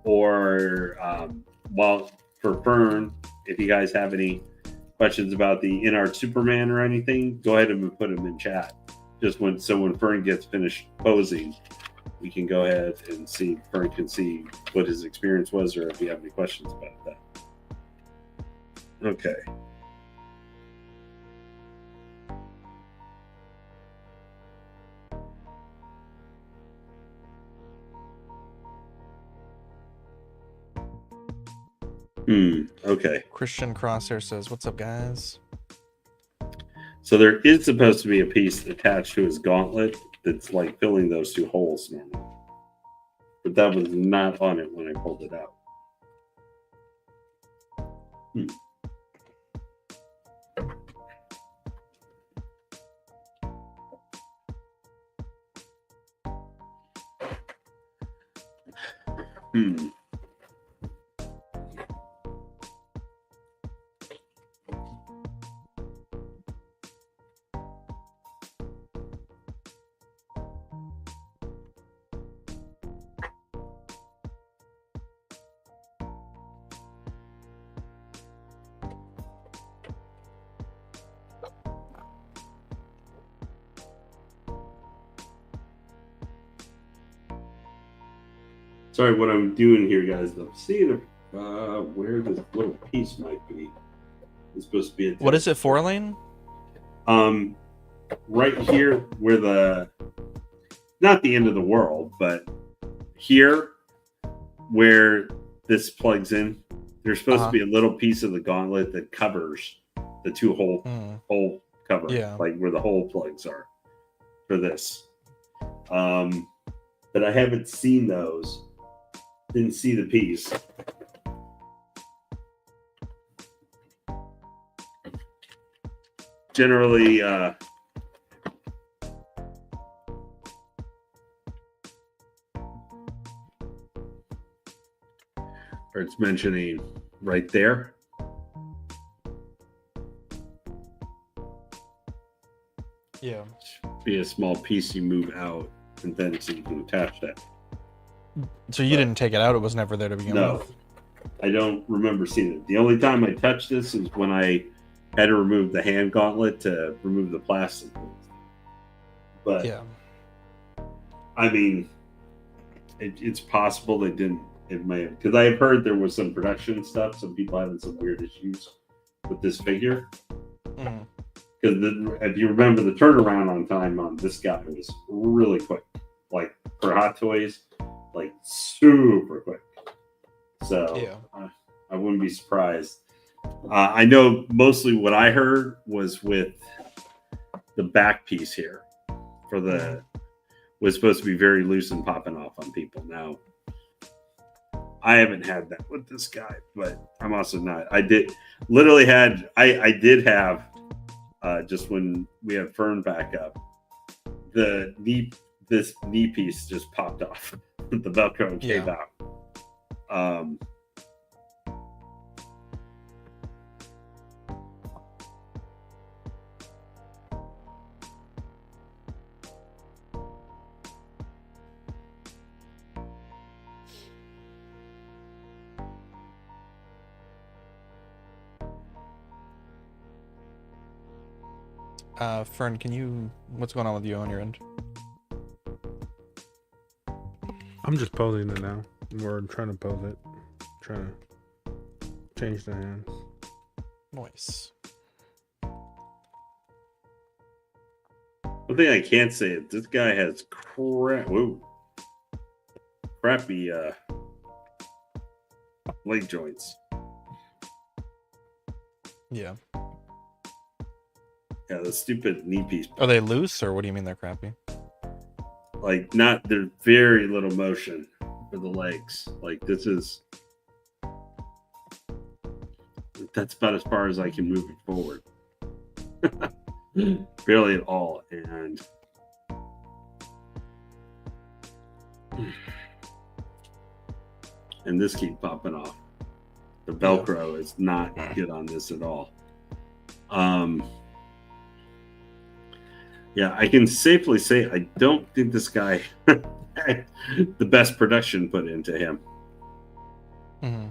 or well, for Fern, if you guys have any questions about the Inart Superman or anything, go ahead and put them in chat. Just when Fern gets finished posing, we can go ahead and see, Fern can see what his experience was, or if you have any questions about that. Okay. Okay. Christian Crosshair says, "What's up, guys?" So there is supposed to be a piece attached to his gauntlet that's like filling those two holes normally. But that was not on it when I pulled it out. Sorry, what I'm doing here, guys. I'm seeing if, where this little piece might be. It's supposed to be. What is it, 4-lane? Right here, where not the end of the world, but here, where this plugs in, there's supposed to be a little piece of the gauntlet that covers the two hole cover, like where the hole plugs are for this. But I haven't seen those. Didn't see the piece. Generally, or it's mentioning right there. Yeah. Be a small piece you move out, and then so you can attach that. So you didn't take it out? It was never there to begin with? I don't remember seeing it. The only time I touched this is when I had to remove the hand gauntlet to remove the plastic. But yeah, I mean, it's possible they didn't. It may have, because I have heard there was some production stuff. Some people having some weird issues with this figure. Because if you remember, the turnaround on time on this guy was really quick. Like for Hot Toys, like super quick. So yeah. I wouldn't be surprised. I know mostly what I heard was with the back piece here for the was supposed to be very loose and popping off on people. Now, I haven't had that with this guy, but I'm also not. I did have just when we had Fern back up, this knee piece just popped off the Velcro came Yeah. out. Fern, what's going on with you on your end? I'm just posing it now. We're trying to pose it. Trying to change the hands. Nice. One thing I can't say is this guy has crappy leg joints. Yeah. Yeah, the stupid knee piece. Are they loose, or what do you mean they're crappy? Like, there's very little motion for the legs. Like, that's about as far as I can move it forward. Barely at all. And this keeps popping off. The Velcro is not good on this at all. Yeah, I can safely say I don't think this guy had the best production put into him. Mm-hmm.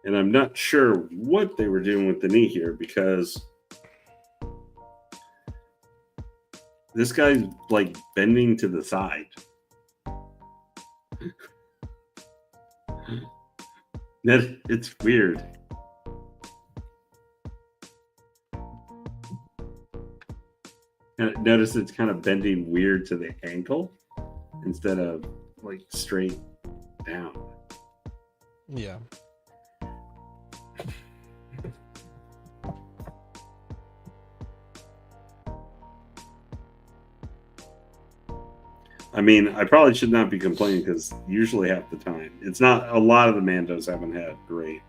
And I'm not sure what they were doing with the knee here, because this guy's like bending to the side. It's weird. Notice it's kind of bending weird to the ankle instead of like straight down. Yeah. I mean, I probably should not be complaining, because usually half the time, it's not, a lot of the Mandos haven't had great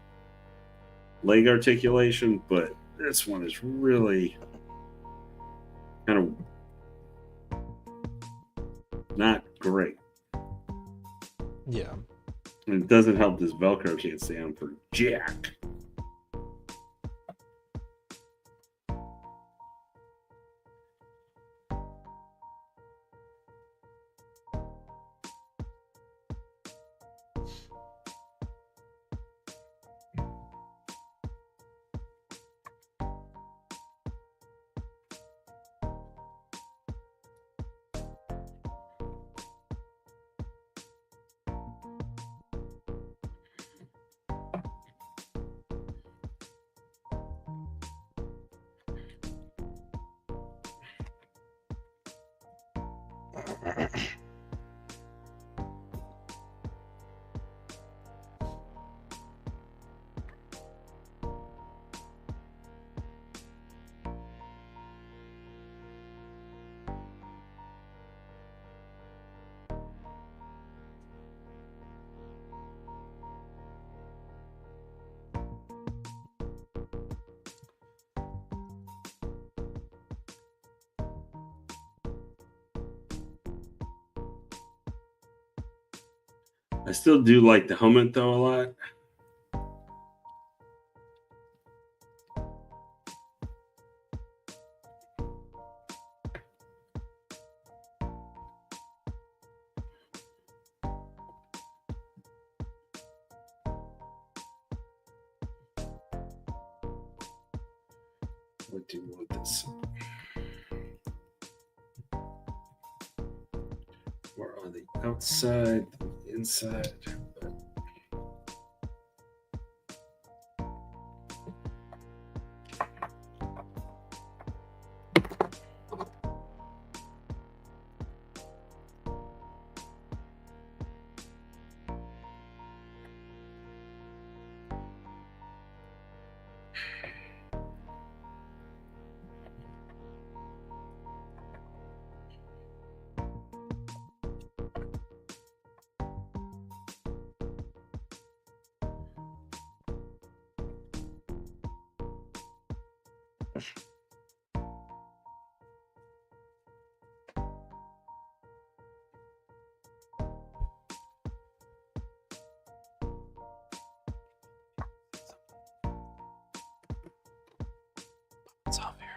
leg articulation, but this one is really kind of not great. Yeah. And it doesn't help this Velcro can't stay on for jack. I still do like the helmet though a lot. What do you want this? More on the outside, the inside. But It's off here.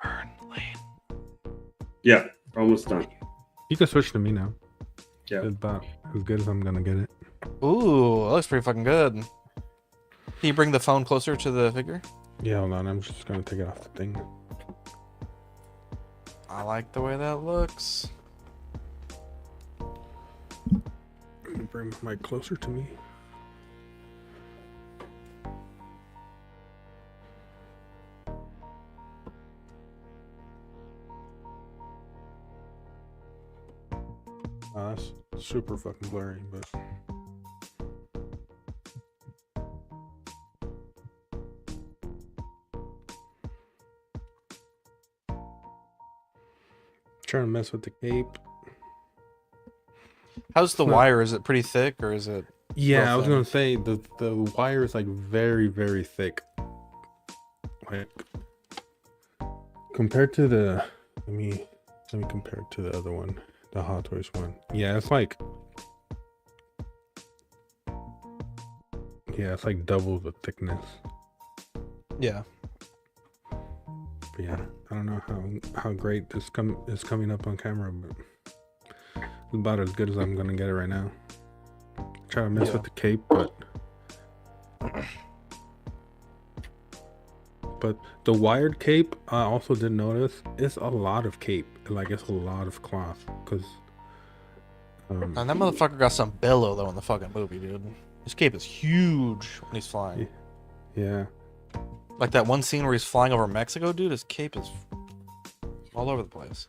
Fern Lane. Yeah, almost done. You can switch to me now. Yeah. It's about as good as I'm gonna get it. Ooh, that looks pretty fucking good. Can you bring the phone closer to the figure? Yeah, hold on. I'm just gonna take it off the thing. I like the way that looks. Bring my mic closer to me. That's super fucking blurry, but trying to mess with the cape. How's the It's not- wire? Is it pretty thick or is it? Yeah, real I was thin? gonna say the wire is like very, very thick. Like compared to the let me compare it to the other one, the Hot Toys one. Yeah, it's like double the thickness. Yeah. But yeah, I don't know how great this is coming up on camera, but it's about as good as I'm gonna get it right now. Try to mess Yeah. with the cape, but the wired cape, I also did notice it's a lot of cape. Like it's a lot of cloth because. And that motherfucker got some bellow though in the fucking movie, dude. His cape is huge when he's flying. Yeah. Like that one scene where he's flying over Mexico, dude. His cape is all over the place.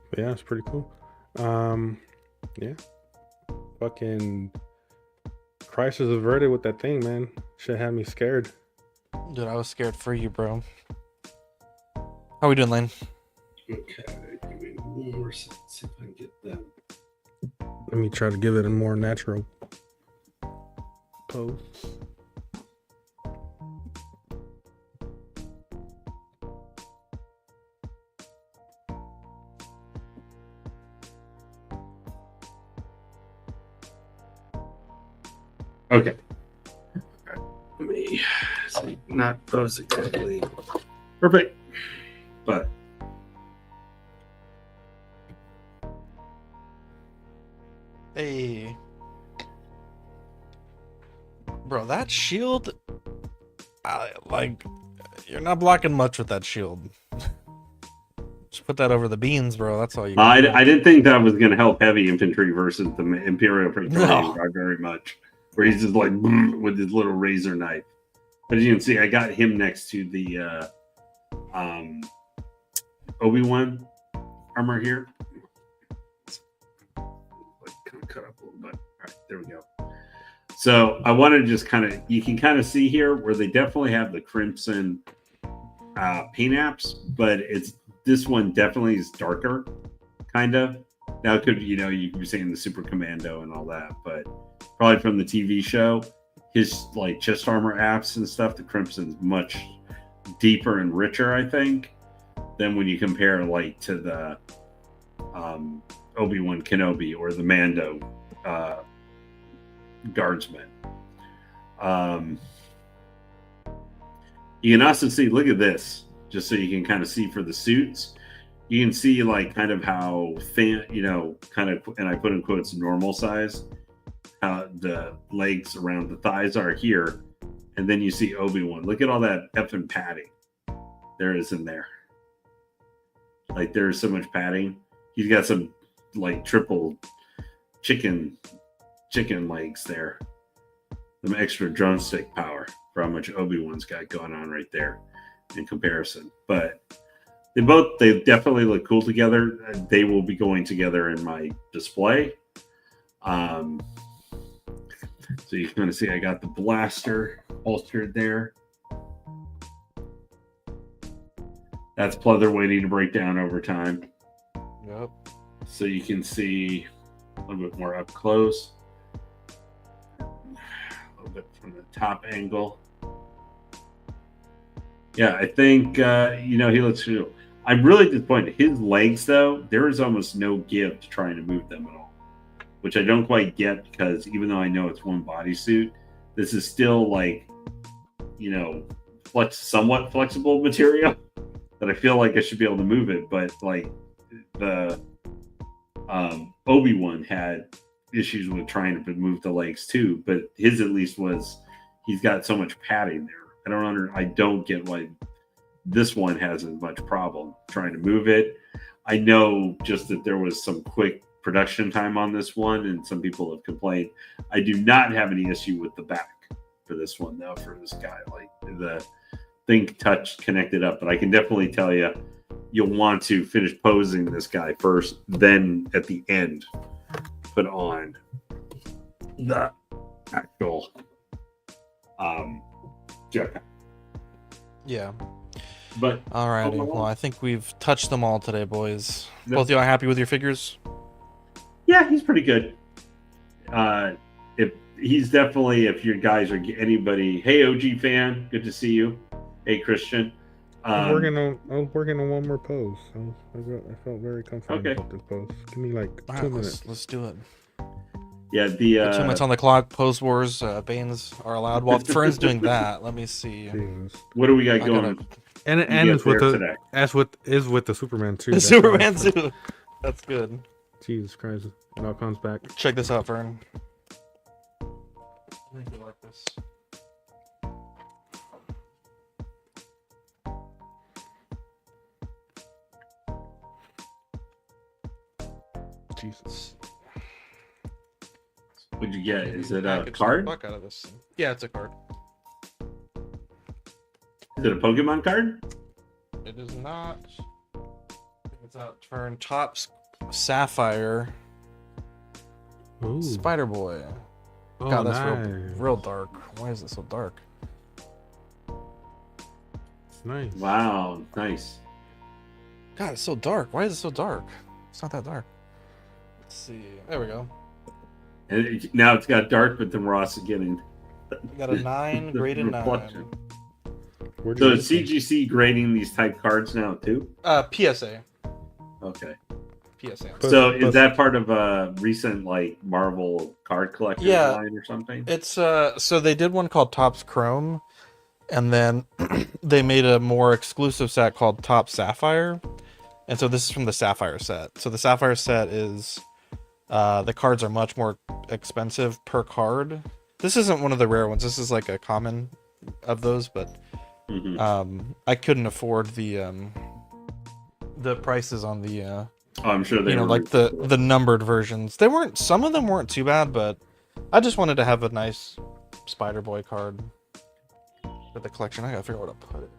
But yeah, it's pretty cool. Yeah. Fucking crisis averted with that thing, man. Shit had me scared. Dude, I was scared for you, bro. How we doing, Lane? Okay, give me one more second. See if I can get that. Let me try to give it a more natural pose. Okay. Let me see. Not pose exactly. Perfect. But Hey. Bro, that shield... you're not blocking much with that shield. Just put that over the beans, bro. That's all you I got. didn't think that was going to help heavy infantry versus the Imperial Praetorian No. Guard very much. Where he's just like with his little razor knife. But as you can see, I got him next to the Obi-Wan armor here. Like kind of cut up a little bit. All right, there we go. So I want to just you can kind of see here where they definitely have the crimson paint apps, but this one definitely is darker, kind of. Now it could, you could be saying the Super Commando and all that, but probably from the TV show, his like chest armor apps and stuff, the crimson's much deeper and richer, I think, than when you compare like to the Obi-Wan Kenobi or the Mando guardsmen. You can also see, look at this, just so you can kind of see for the suits. You can see like kind of how thin, kind of, and I put in quotes, normal size, how the legs around the thighs are here. And then you see Obi-Wan. Look at all that effing padding there is in there. Like there's so much padding. He's got some like triple chicken legs there. Some extra drumstick power for how much Obi-Wan's got going on right there in comparison. But they definitely look cool together. They will be going together in my display. So you can kind of see I got the blaster holstered there. That's pleather waiting to break down over time. Yep. So you can see a little bit more up close. A little bit from the top angle. Yeah, I think, he looks real. I'm really disappointed. His legs, though, there is almost no give to trying to move them at all, which I don't quite get because even though I know it's one bodysuit, this is still like, somewhat flexible material that I feel like I should be able to move it. But like the Obi-Wan had issues with trying to move the legs too, but his at least he's got so much padding there. I don't get why this one has as much problem trying to move it. I know just that there was some quick production time on this one, and some people have complained. I do not have any issue with the back for this one, though, for this guy. Like the thing connected up, but I can definitely tell you, you'll want to finish posing this guy first, then at the end, put on the actual jetpack. Yeah. But alrighty. Well, I think we've touched them all today, boys. Yep. Both of you are happy with your figures? Yeah, he's pretty good. If you guys are anybody, hey OG fan, good to see you. Hey Christian. I was working on one more pose. So I felt very comfortable about this pose. Give me like 2 minutes. Let's do it. Yeah, 2 minutes on the clock. Pose wars. Banes are allowed. While Fern's doing that, let me see. Jesus. What do we got going? And it's with the Superman too. The Superman too. That's good. Jesus Christ! It all comes back. Check this out, Fern. I think you like this. Jesus. What'd you get? Is it a card? Fuck out of this. Yeah, it's a card. Is it a Pokemon card? It is not. It's out. Turn top Sapphire. Ooh. Spider Boy. Oh, God, that's nice. real dark. Why is it so dark? Nice. Wow, nice. God, it's so dark. Why is it so dark? It's not that dark. Let's see. There we go. And now it's got dark, but then we're also getting. We got a 9, graded 9. So is CGC grading these type cards now too? PSA. Okay. PSA. So is that part of a recent like Marvel card collector line or something? It's so they did one called Topps Chrome, and then they made a more exclusive set called Top Sapphire. And so this is from the Sapphire set. So the Sapphire set is the cards are much more expensive per card. This isn't one of the rare ones. This is like a common of those, but I couldn't afford the prices on the I'm sure they were like the numbered versions. Some of them weren't too bad, but I just wanted to have a nice Spider Boy card for the collection. I gotta figure out where to put it.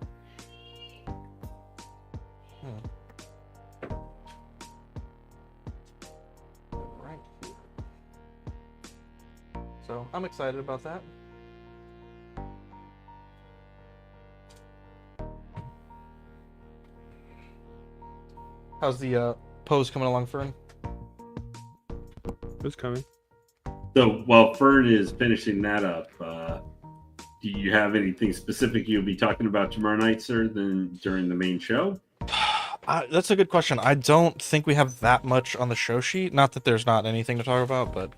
Right here. So I'm excited about that. How's the pose coming along, Fern? It's coming. So while Fern is finishing that up, do you have anything specific you'll be talking about tomorrow night, sir, than during the main show? That's a good question. I don't think we have that much on the show sheet. Not that there's not anything to talk about, but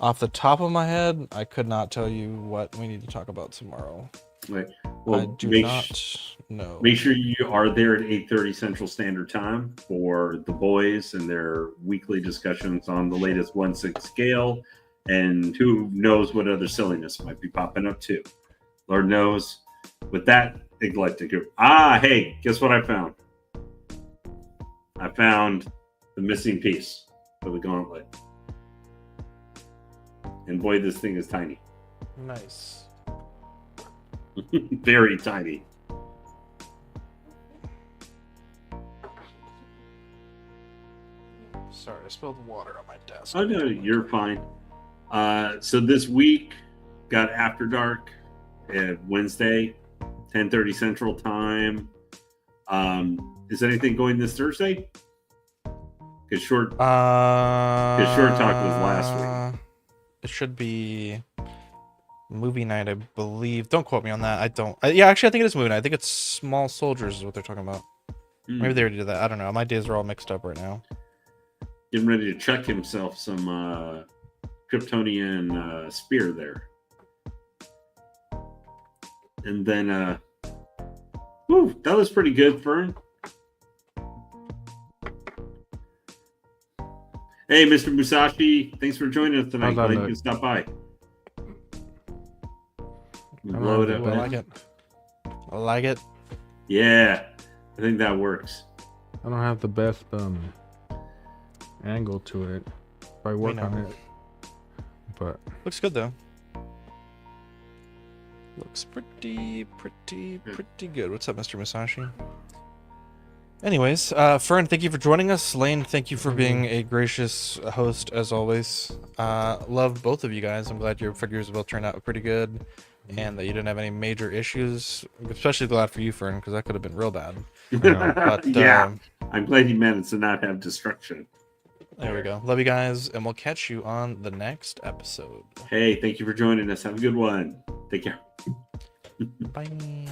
off the top of my head, I could not tell you what we need to talk about tomorrow. Right. Well, I do not know. Make sure you are there at 8:30 Central Standard Time for the boys and their weekly discussions on the latest 1/6 scale, and who knows what other silliness might be popping up too. Lord knows. With that eclectic group. Hey, guess what I found? I found the missing piece of the gauntlet. And boy, this thing is tiny. Nice. Very tiny. Sorry, I spilled water on my desk. Oh no, you're fine. So this week got After Dark Wednesday, 10:30 Central Time. Is anything going this Thursday? Because short talk was last week. It should be movie night, I believe. Don't quote me on that. I don't. Yeah, actually, I think it is movie night. I think it's Small Soldiers is what they're talking about. Maybe they already did that. I don't know. My days are all mixed up right now. Getting ready to chuck himself some Kryptonian spear there. And then, whew, that was pretty good, Fern. Hey, Mr. Musashi, thanks for joining us tonight. Glad you could stop by. Blow it up. I like it. I like it. Yeah, I think that works. I don't have the best angle to it. If I work on it, but looks good though. Looks pretty good. What's up, Mr. Musashi? Anyways, Fern, thank you for joining us. Lane, thank you for being a gracious host as always. Love both of you guys. I'm glad your figures will turn out pretty good, and that you didn't have any major issues. Especially glad for you, Fern, because that could have been real bad. But, yeah, I'm glad you managed to not have destruction. There we go. Love you guys, and we'll catch you on the next episode. Hey, thank you for joining us. Have a good one. Take care. Bye.